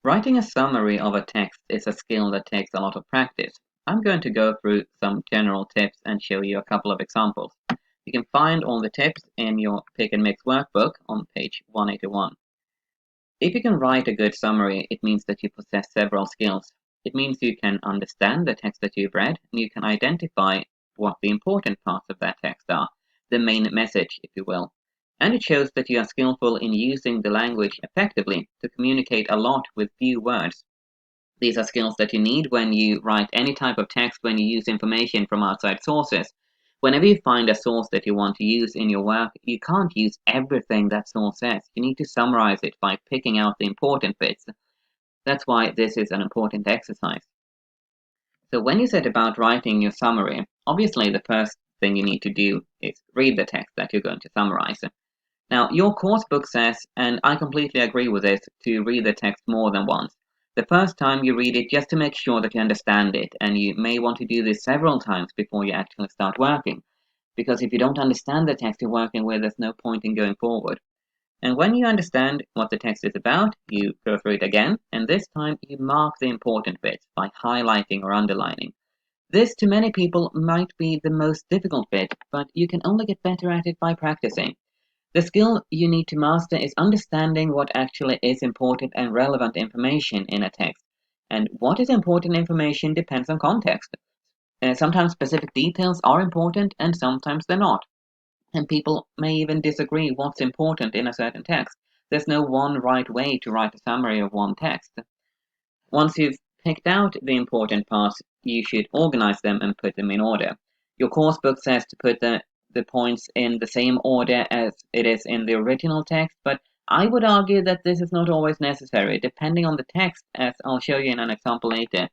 Writing a summary of a text is a skill that takes a lot of practice. I'm going to go through some general tips and show you a couple of examples. You can find all the tips in your Pick and Mix workbook on page 181. If you can write a good summary, it means that you possess several skills. It means you can understand the text that you've read, and you can identify what the important parts of that text are, the main message, if you will. And it shows that you are skillful in using the language effectively to communicate a lot with few words. These are skills that you need when you write any type of text, when you use information from outside sources. Whenever you find a source that you want to use in your work, you can't use everything that source says. You need to summarize it by picking out the important bits. That's why this is an important exercise. So when you set about writing your summary, obviously the first thing you need to do is read the text that you're going to summarize. Now, your course book says, and I completely agree with this, to read the text more than once. The first time you read it just to make sure that you understand it, and you may want to do this several times before you actually start working. Because if you don't understand the text you're working with, there's no point in going forward. And when you understand what the text is about, you go through it again, and this time you mark the important bits by highlighting or underlining. This, to many people, might be the most difficult bit, but you can only get better at it by practicing. The skill you need to master is understanding what actually is important and relevant information in a text. And what is important information depends on context. Sometimes specific details are important and sometimes they're not. And people may even disagree what's important in a certain text. There's no one right way to write a summary of one text. Once you've picked out the important parts, you should organize them and put them in order. Your course book says to put the points in the same order as it is in the original text, but I would argue that this is not always necessary, depending on the text, as I'll show you in an example later.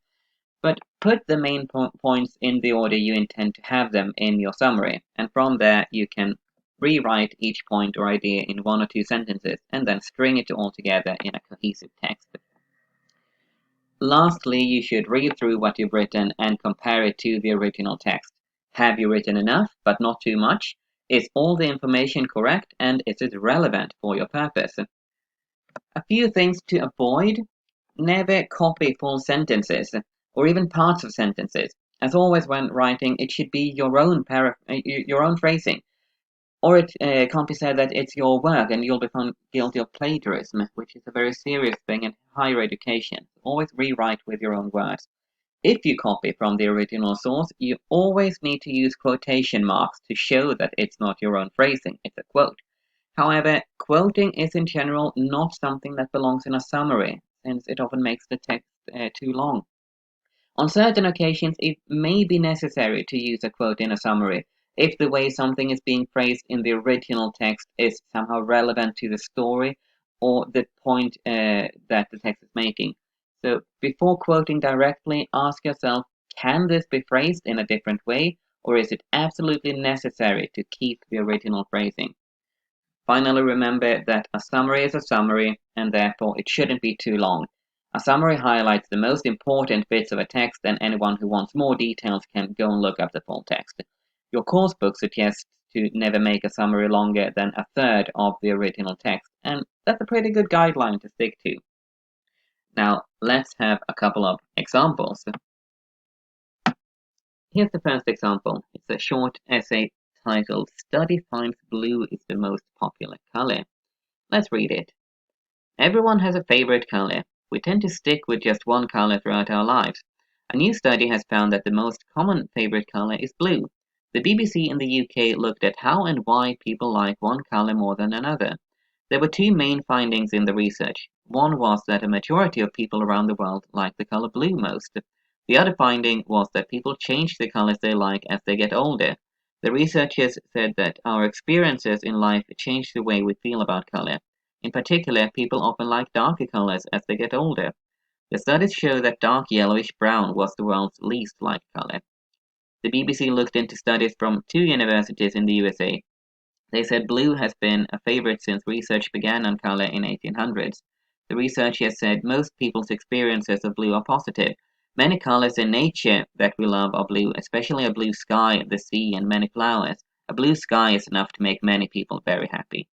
But put the main points in the order you intend to have them in your summary, and from there you can rewrite each point or idea in one or two sentences, and then string it all together in a cohesive text. Lastly, you should read through what you've written and compare it to the original text. Have you written enough, but not too much? Is all the information correct, and is it relevant for your purpose? A few things to avoid. Never copy full sentences, or even parts of sentences. As always when writing, it should be your own phrasing. Or it can't be said that it's your work and you'll be found guilty of plagiarism, which is a very serious thing in higher education. Always rewrite with your own words. If you copy from the original source, you always need to use quotation marks to show that it's not your own phrasing, it's a quote. However, quoting is in general not something that belongs in a summary, since it often makes the text too long. On certain occasions, it may be necessary to use a quote in a summary if the way something is being phrased in the original text is somehow relevant to the story or the point that the text is making. So before quoting directly, ask yourself, can this be phrased in a different way, or is it absolutely necessary to keep the original phrasing? Finally, remember that a summary is a summary, and therefore it shouldn't be too long. A summary highlights the most important bits of a text, and anyone who wants more details can go and look up the full text. Your course book suggests to never make a summary longer than a third of the original text, and that's a pretty good guideline to stick to. Now, let's have a couple of examples. Here's the first example. It's a short essay titled "Study Finds Blue is the Most Popular Color." Let's read it. Everyone has a favorite color. We tend to stick with just one color throughout our lives. A new study has found that the most common favorite color is blue. The BBC in the UK looked at how and why people like one color more than another. There were two main findings in the research. One was that a majority of people around the world like the color blue most. The other finding was that people change the colors they like as they get older. The researchers said that our experiences in life change the way we feel about color. In particular, people often like darker colors as they get older. The studies show that dark yellowish brown was the world's least liked color. The BBC looked into studies from two universities in the USA. They said blue has been a favorite since research began on color in 1800s. The researchers said most people's experiences of blue are positive. Many colors in nature that we love are blue, especially a blue sky, the sea, and many flowers. A blue sky is enough to make many people very happy.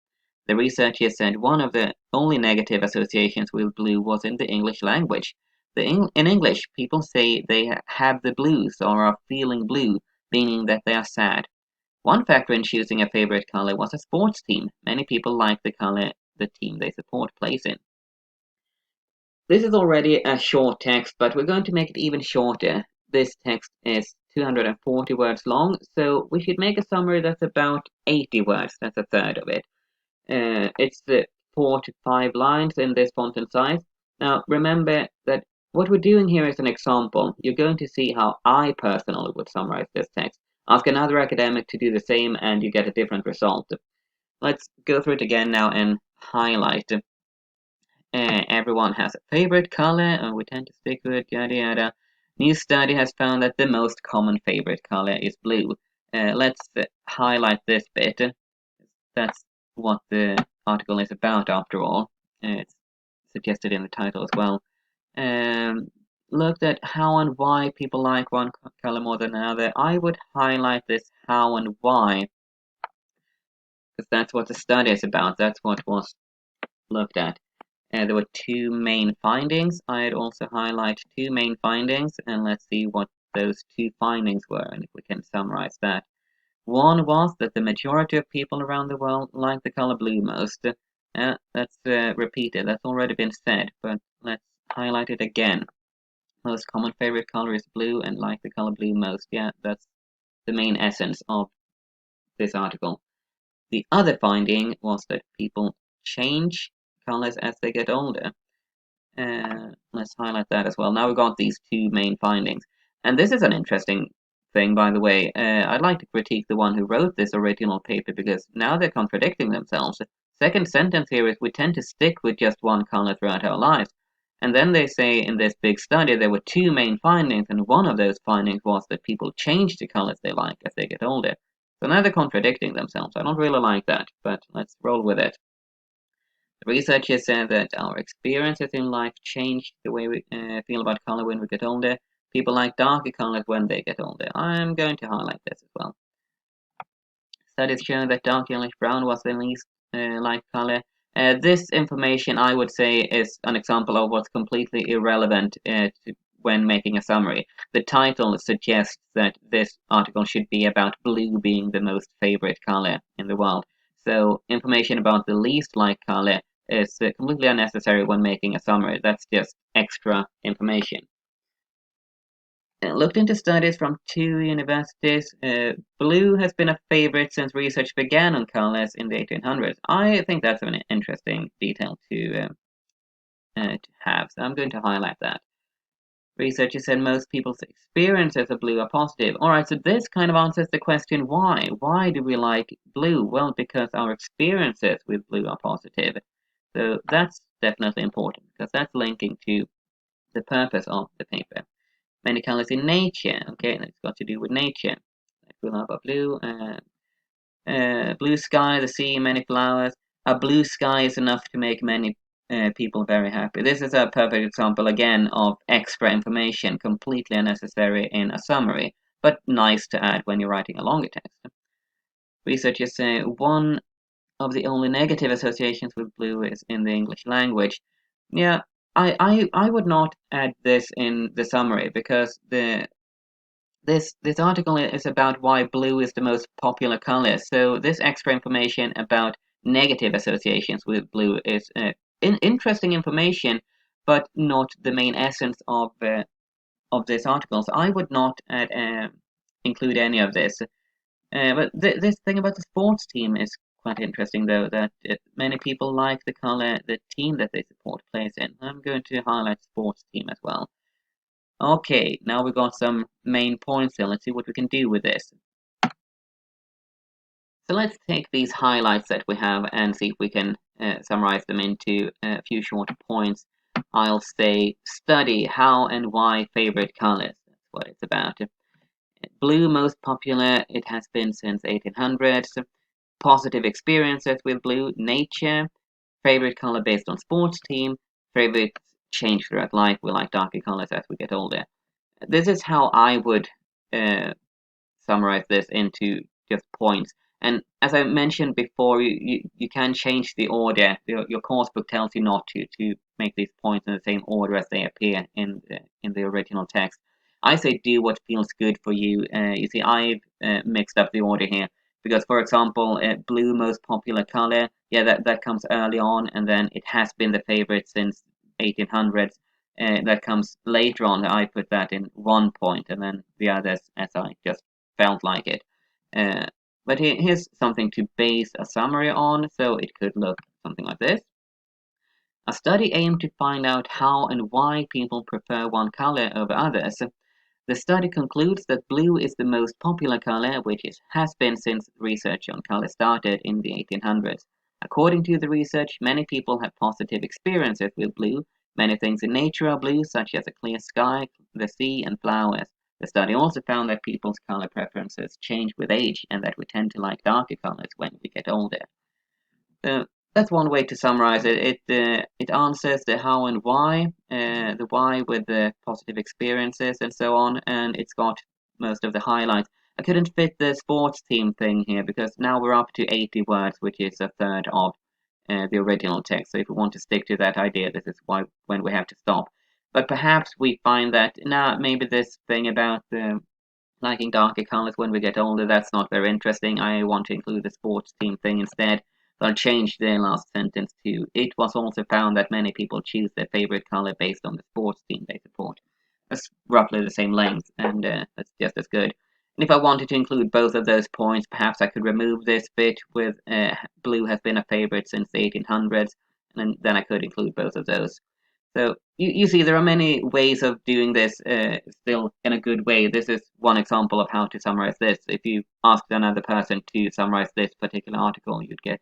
The researchers said one of the only negative associations with blue was in the English language. In English, people say they have the blues or are feeling blue, meaning that they are sad. One factor in choosing a favorite color was a sports team. Many people like the color the team they support plays in. This is already a short text, but we're going to make it even shorter. This text is 240 words long, so we should make a summary that's about 80 words. That's a third of it. It's 4 to 5 lines in this font and size. Now, remember that what we're doing here is an example. You're going to see how I personally would summarize this text. Ask another academic to do the same, and you get a different result. Let's go through it again now and highlight. Everyone has a favorite color, and we tend to stick with yada yada. New study has found that the most common favorite color is blue. Let's highlight this bit. That's what the article is about, after all. It's suggested in the title as well. Looked at how and why people like one color more than another. I would highlight this how and why, because that's what the study is about. That's what was looked at. There were two main findings. I'd also highlight two main findings, and let's see what those two findings were, and if we can summarize that. One was that the majority of people around the world like the color blue most. That's repeated. That's already been said, but let's highlight it again. Most common favorite color is blue, and like the color blue most. Yeah, that's the main essence of this article. The other finding was that people change colors as they get older. Let's highlight that as well. Now we've got these two main findings. And this is an interesting thing, by the way. I'd like to critique the one who wrote this original paper, because now they're contradicting themselves. Second sentence here is we tend to stick with just one color throughout our lives. And then they say in this big study there were two main findings, and one of those findings was that people change the colors they like as they get older. So now they're contradicting themselves. I don't really like that, but let's roll with it. The researchers said that our experiences in life change the way we feel about color when we get older. People like darker colors when they get older. I'm going to highlight this as well. Studies show that dark yellowish brown was the least liked color. This information, I would say, is an example of what's completely irrelevant when making a summary. The title suggests that this article should be about blue being the most favorite color in the world. So information about the least liked color is completely unnecessary when making a summary. That's just extra information. Looked into studies from two universities. Blue has been a favorite since research began on colors in the 1800s. I think that's an interesting detail to have, so I'm going to highlight that. Researchers said most people's experiences of blue are positive. Alright, so this kind of answers the question why. Why do we like blue? Well, because our experiences with blue are positive. So that's definitely important, because that's linking to the purpose of the paper. Many colors in nature. Okay, that's got to do with nature. We love a blue, blue sky, the sea, many flowers. A blue sky is enough to make many people very happy. This is a perfect example again of extra information, completely unnecessary in a summary, but nice to add when you're writing a longer text. Researchers say one of the only negative associations with blue is in the English language. Yeah, I would not add this in the summary, because this article is about why blue is the most popular color. So this extra information about negative associations with blue is interesting information, but not the main essence of this article. So I would not include any of this. But this thing about the sports team is quite interesting, though, that many people like the color the team that they support plays in. I'm going to highlight sports team as well. Okay, now we've got some main points here. Let's see what we can do with this. So let's take these highlights that we have and see if we can summarize them into a few short points. I'll say study how and why favorite colors. That's what it's about. Blue most popular, it has been since 1800s. Positive experiences with blue, nature. Favorite color based on sports team. Favorite change throughout life. We like darker colors as we get older. This is how I would summarize this into just points. And as I mentioned before, you can change the order. Your course book tells you not to make these points in the same order as they appear in the original text. I say do what feels good for you. You see, I've mixed up the order here because, for example, blue, most popular color, yeah, that comes early on, and then it has been the favorite since 1800s. That comes later on. I put that in 1 point, and then the others as I just felt like it. Uh, but here's something to base a summary on, so it could look something like this. A study aimed to find out how and why people prefer one color over others. The study concludes that blue is the most popular color, which it has been since research on color started in the 1800s. According to the research, many people have positive experiences with blue. Many things in nature are blue, such as a clear sky, the sea, and flowers. The study also found that people's color preferences change with age and that we tend to like darker colors when we get older. Uh, that's one way to summarize it. It answers the how and why, the why with the positive experiences and so on, and it's got most of the highlights. I couldn't fit the sports team thing here because now we're up to 80 words, which is a third of the original text. So if we want to stick to that idea, this is why when we have to stop. But perhaps we find that now maybe this thing about liking darker colors when we get older, that's not very interesting. I want to include the sports team thing instead. So I'll change the last sentence to, it was also found that many people choose their favorite color based on the sports team they support. That's roughly the same length, and that's just as good. And if I wanted to include both of those points, perhaps I could remove this bit with blue has been a favorite since the 1800s, and then I could include both of those. So you see, there are many ways of doing this still in a good way. This is one example of how to summarize this. If you asked another person to summarize this particular article, you'd get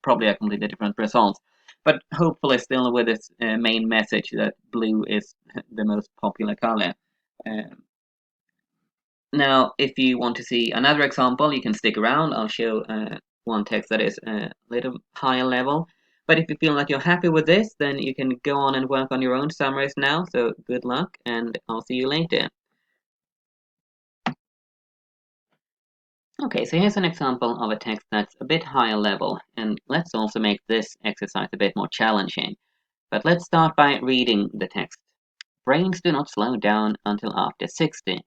probably a completely different result. But hopefully still with its main message that blue is the most popular color. Um, Now, if you want to see another example, you can stick around. I'll show one text that is a little higher level. But if you feel like you're happy with this, then you can go on and work on your own summaries now. So good luck, and I'll see you later. Okay, so here's an example of a text that's a bit higher level, and let's also make this exercise a bit more challenging. But let's start by reading the text. Brains do not slow down until after 60 is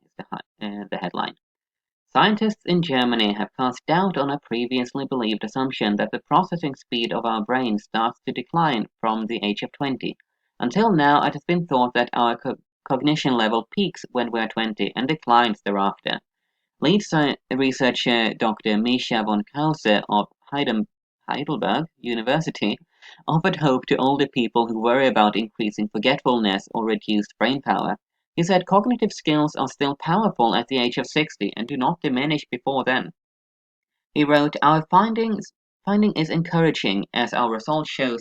the headline. Scientists in Germany have cast doubt on a previously believed assumption that the processing speed of our brain starts to decline from the age of 20. Until now, it has been thought that our cognition level peaks when we're 20 and declines thereafter. Lead researcher Dr. Misha von Krause of Heidelberg University offered hope to older people who worry about increasing forgetfulness or reduced brain power. He said cognitive skills are still powerful at the age of 60 and do not diminish before then. He wrote, finding is encouraging as our results show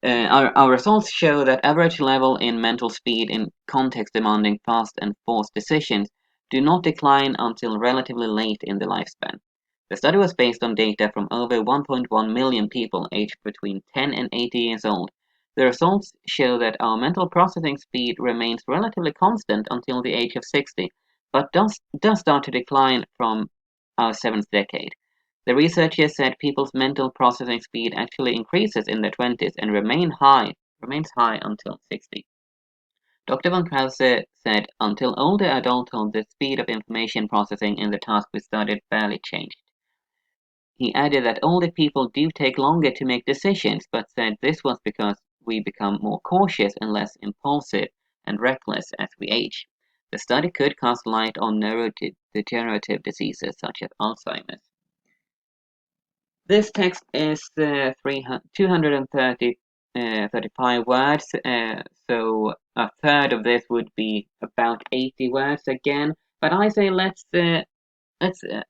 that average level in mental speed in context-demanding fast and forced decisions do not decline until relatively late in the lifespan. The study was based on data from over 1.1 million people aged between 10 and 80 years old. The results show that our mental processing speed remains relatively constant until the age of 60, but does start to decline from our seventh decade. The researchers said people's mental processing speed actually increases in their 20s and remains high until 60. Dr. von Krause said, until older adulthood, the speed of information processing in the task we studied barely changed. He added that older people do take longer to make decisions, but said this was because we become more cautious and less impulsive and reckless as we age. The study could cast light on neurodegenerative diseases such as Alzheimer's. This text is 235 words, so a third of this would be about 80 words again. But I say let's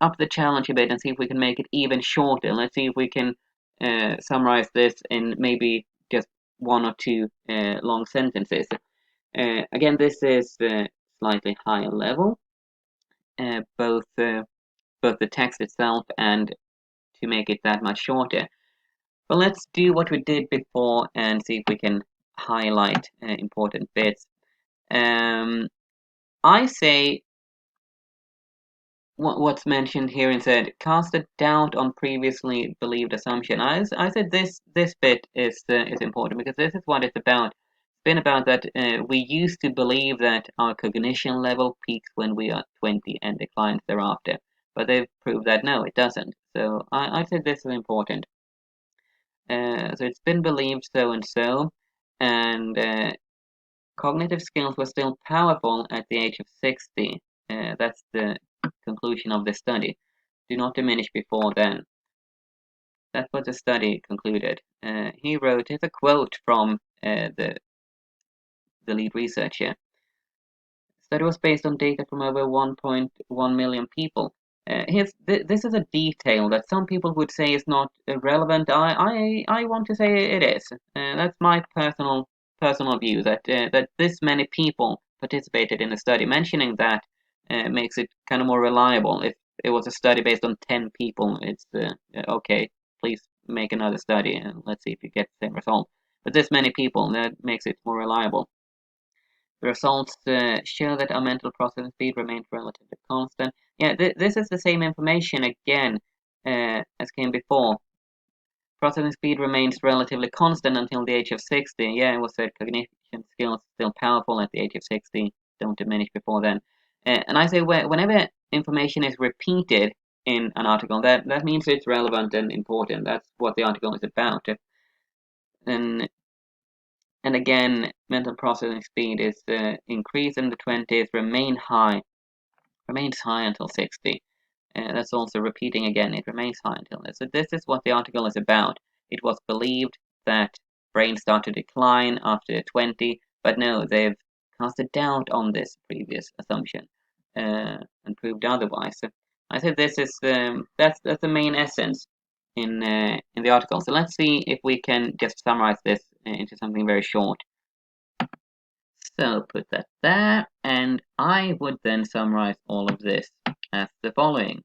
up the challenge a bit and see if we can make it even shorter. Let's see if we can summarize this in maybe just one or two long sentences. Again, this is slightly higher level, both the text itself and to make it that much shorter. But let's do what we did before and see if we can highlight important bits. I say what's mentioned here instead, cast a doubt on previously believed assumption. I said this bit is important because this is what it's about. It's been about that we used to believe that our cognition level peaks when we are 20 and declines thereafter, but they've proved that no, it doesn't. So I said this is important. So it's been believed so and so, and cognitive skills were still powerful at the age of 60. That's the conclusion of the study. Do not diminish before then. That's what the study concluded. He wrote, here's a quote from the lead researcher. The study was based on data from over 1.1 million people. This is a detail that some people would say is not relevant. I want to say it is. That's my personal view that this many people participated in the study. Mentioning that makes it kind of more reliable. If it was a study based on 10 people, it's okay. Please make another study and let's see if you get the same result. But this many people, that makes it more reliable. The results show that our mental processing speed remains relatively constant. Yeah, this is the same information again as came before. Processing speed remains relatively constant until the age of 60. Yeah, it was said cognition skills still powerful at the age of 60. Don't diminish before then. And I say whenever information is repeated in an article, that means it's relevant and important. That's what the article is about. And And again, mental processing speed is increased in the 20s, remains high until 60. That's also repeating again, it remains high until this. So this is what the article is about. It was believed that brains start to decline after 20, but no, they've cast a doubt on this previous assumption and proved otherwise. So I said this is that's the main essence in the article. So let's see if we can just summarize this into something very short. So put that there, and I would then summarize all of this as the following.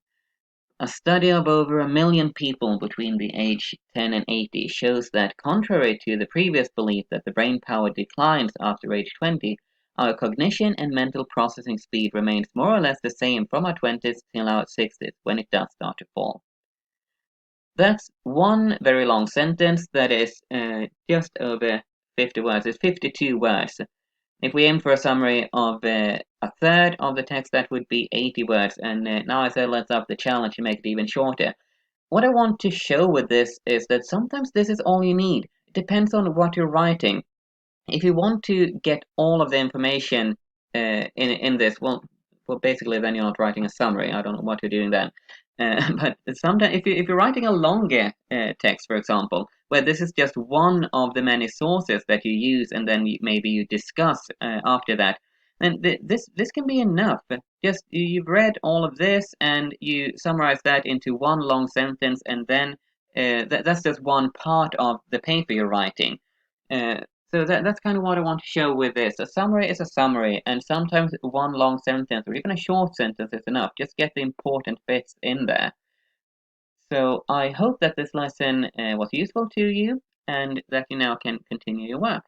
A study of over 1 million people between the age 10 and 80 shows that contrary to the previous belief that the brain power declines after age 20, our cognition and mental processing speed remains more or less the same from our 20s till our 60s when it does start to fall. That's one very long sentence that is just over 50 words. It's 52 words. If we aim for a summary of a third of the text, that would be 80 words. And now I said let's up the challenge and make it even shorter. What I want to show with this is that sometimes this is all you need. It depends on what you're writing. If you want to get all of the information in this, well, basically then you're not writing a summary. I don't know what you're doing then. But sometimes if you're writing a longer text, for example, where this is just one of the many sources that you use and then maybe you discuss after that, then this can be enough. Just you've read all of this and you summarize that into one long sentence, and then that's just one part of the paper you're writing. Uh, so that's kind of what I want to show with this. A summary is a summary, and sometimes one long sentence or even a short sentence is enough. Just get the important bits in there. So I hope that this lesson was useful to you and that you now can continue your work.